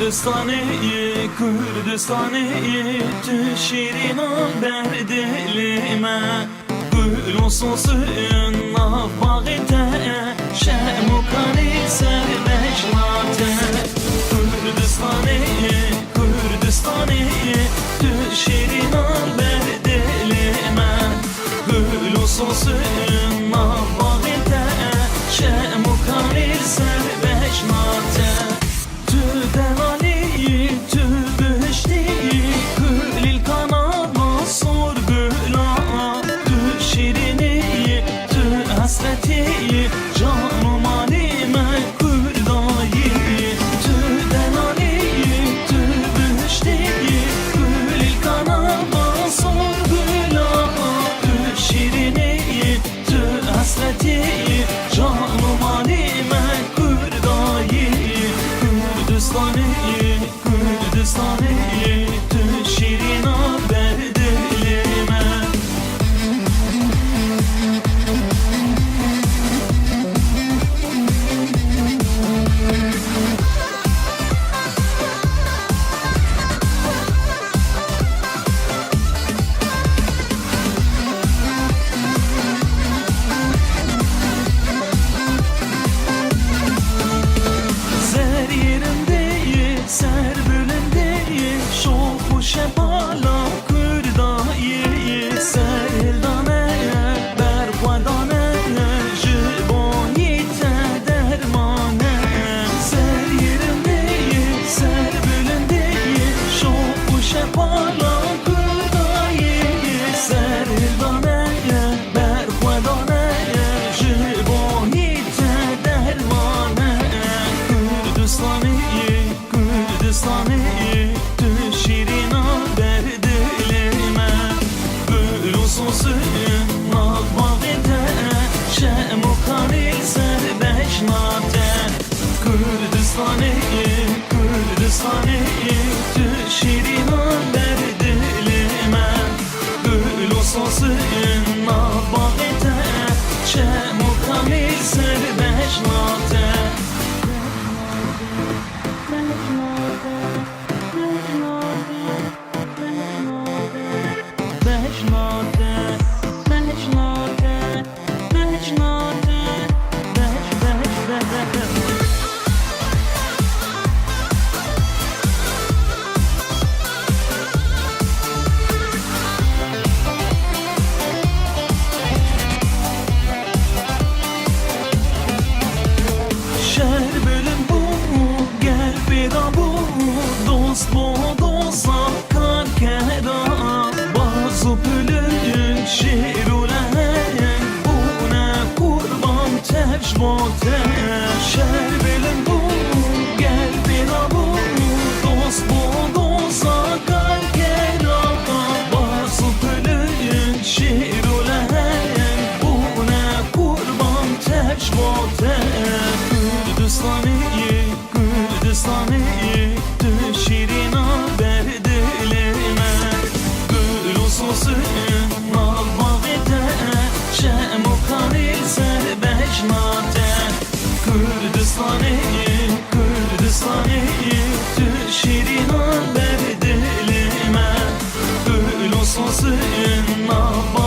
Kürdistan'ı tü şirina berdilime Gül olsun suyun nafağıte Şemukani serbeşlate Kürdistan'ı tü şirina berdilime Gül olsun suyun nafağıte Şemukani serbeşlate Tü devali tü büşti Gülil kanama sorgula Tü şirini tü hasreti Canım alime kurdayı Tü devali tü büşti Gülil kanama sorgula Tü şirini tü hasreti Canım alime kurdayı Kürdistan'ı tü şirina berdilime Zer yerinde ser bölümde şoku şepala kurdayı Seldane bervadane jibonite dermane Zer yerinde ser bölümde şoku şepala kurdayı Seldane bervadane jibonite dermane Kürdistan'ı tü şirina berdilime Gül olsun suyun nafağıte Şemukani serbeşlate Kürdistan'ı tü şirina berdilime Gül olsun suyun nafağıte Şemukani serbeşlate Şer bölüm bu, gel bir bu Dost bu dosta kar kera Bazı pülün şirulen Buna kurban tecmote Şer bölüm bu, gel bir bu Dost bu dosta kar kera Bazı pülün şirulen Buna kurban tecmote Kürdistan'ı tü şirina berdilime Gül olsun suyun nafağıte Şemukani serbeşlate Kürdistan'ı tü şirina berdilime Gül olsun suyun nafağıte